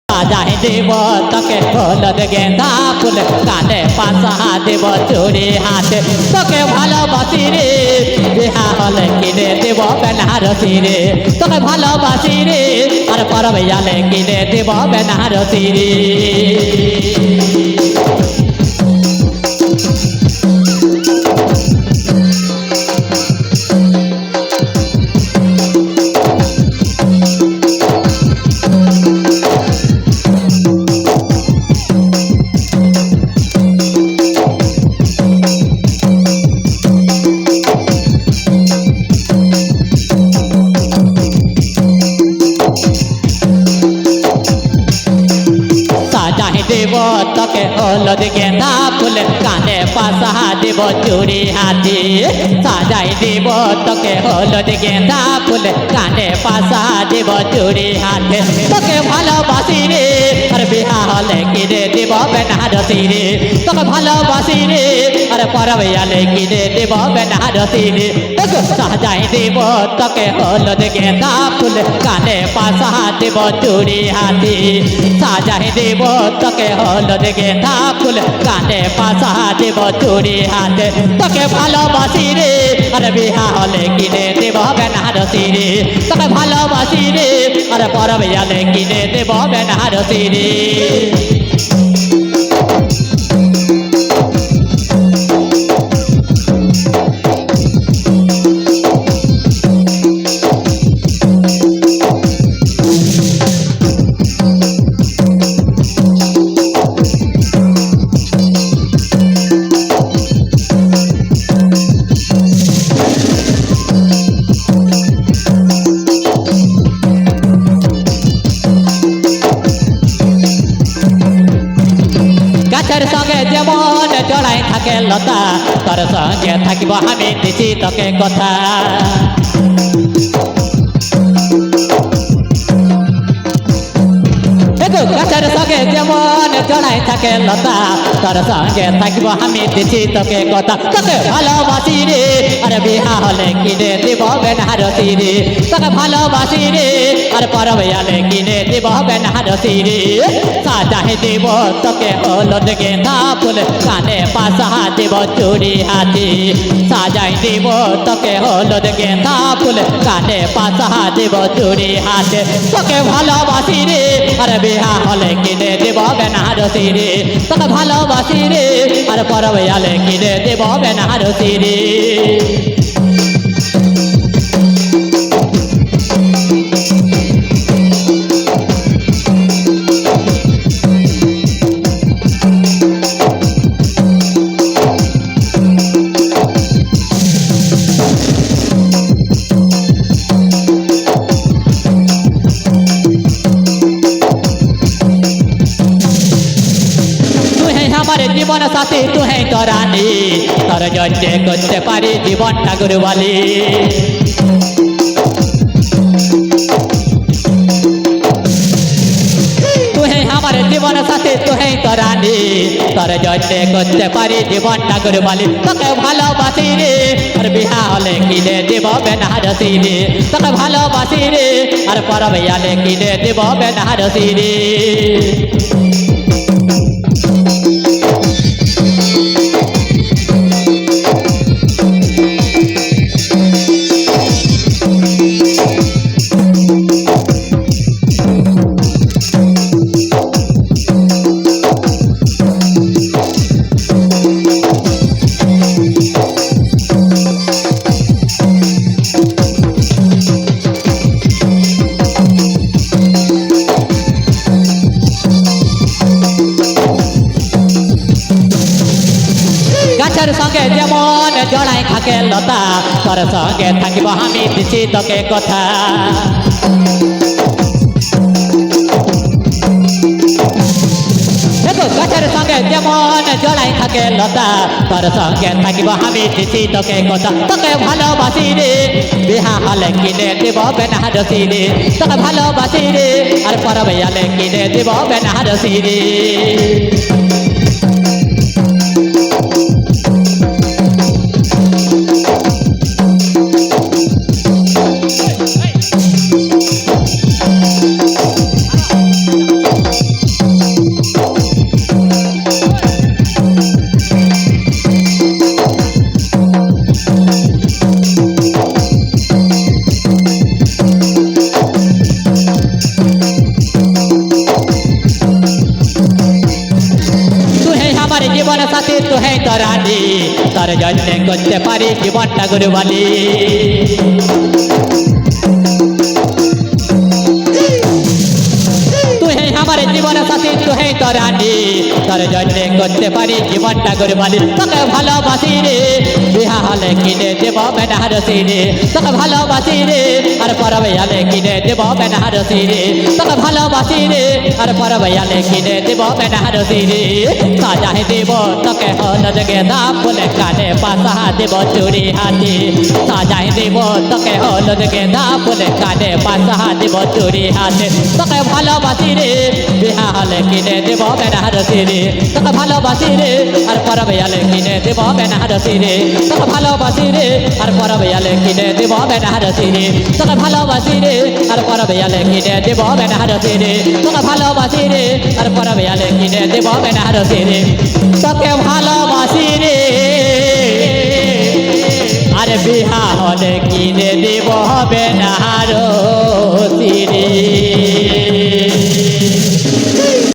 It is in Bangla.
সাজাই দেব তোকে হলুদ গেঁদা ফুল কানে পাশা দেব চুরি হাতে তোকে ভালোবাসি রে বিহা হলে কিনে দেব বেনারসি রে তোকে ভালোবাসি রে আর পরবে আলে কিনে দেব বেনারসি রে দেব তোকে হলুদ গেঁদা ফুল কানে পাশা দেব চুরি হাতে সাজাই দেব তোকে হলুদ গেঁদা ফুল কানে পাশা দেব চুরি হাতে তোকে ভালোবাসি রে আর বিহা হলে কিনে দেব বেনারসি রে তোকে ভালোবাসি রে আর পরবে আলে কিনে দেব বেনারসি রে সাজাই দেব তোকে হলুদ গেঁদা ফুল কানে পাশা দেব চুরি হাতে সাজাই দেব তোকে হলুদ গেঁদা ফুল কানে পাশা দেব চুরি হাতে তোকে ভালোবাসি রে আর বিহা হলে কিনে দেব বেনারসি রে তোকে ভালোবাসি রে আর পরবে আলে কিনে দেব বেনারসি রে গাছের সঙ্গে যেমন জড়াই থাকে লতা তোর সঙ্গে থাকিব আমি দিছি তোকে কথা গাছের সঙ্গে যেমন জড়াই থাকে লতা তোর সঙ্গে থাকিব আমি দিছি তোকে কথা তোকে ভালোবাসি রে আর বিহা হলে কিনে দেব বেনারসি রে তোকে ভালোবাসি রে আর পরবে আলে কিনে দেব বেনারসি রে সাজাই দেব তোকে হলুদ গেঁদা ফুল কানে পাশা দেব চুরি হাতে সাজাই দেব তোকে হলুদ গেঁদা ফুল কানে পাশা দেব চুরি হাতে তোকে ভালোবাসি রে আর বিহা হলে কিনে দেব বেনারসি রে তোকে ভালোবাসি রে আর পরবে আলে কিনে দেব বেনারসি রে জীবন সাথী তুই তো রানী তোর জন্যে করতে পারি জীবনটা গুরুবালি তুই আমার জীবন সাথী তুই তো রানী তোর জন্যে করতে পারি জীবনটা গুরুবালি তোকে ভালোবাসি রে আর বিহা হলে কিনে দেব বেনারসি রে তোকে ভালোবাসি রে আর পরবে আলে কিনে দেব বেনারসি রে গাছের সঙ্গে যেমন জড়াই থাকে লতা তোর সঙ্গে থাকিব আমি দিছি তোকে কথা গাছের সঙ্গে যেমন জড়াই থাকে লতা তোর সঙ্গে থাকিব আমি দিছি তোকে কথা তোকে ভালোবাসি রে বিহা হলে কিনে দেব বেনারসি রে তোকে ভালোবাসি রে আর পরবে আলে কিনে দেব বেনারসি রে জীবনটা গুরবালি তুই আমার জীবন সাথী তুই তো রানী তোর জন্য করতে পারি জীবনটা গুরবালি তোকে ভালোবাসি রে বিহা হলে কিনে দেব বেনারসি রে তোকে ভালোবাসি রে আর পরবে আলে কিনে দেব বেনারসি রে তোকে ভালোবাসি রে আর পরবে আলে কিনে দেব বেনারসি রে সাজাই দেব তোকে হলদ গেঁদা ফুল কানে পাশা দেব চুরি হাতে সাজাই দেব তোকে হলদ গেঁদা ফুল কানে পাশা দেব চুরি হাতে তোকে ভালোবাসি রে বিহা হলে কিনে দেব বেনারসি রে তোকে ভালোবাসি রে আর পরবে আলে কিনে দেব বেনারসি রে তোকে ভালোবাসি রে আর পরবে আলে কিনে দেব বেনারসি রে তোকে ভালোবাসি রে আর পরবে আলে কিনে দেব বেনারসি রে তোকে ভালোবাসি রে আর পরবে আলে কিনে দেব বেনারসি রে তোকে ভালোবাসি রে আর বিহা হলে কিনে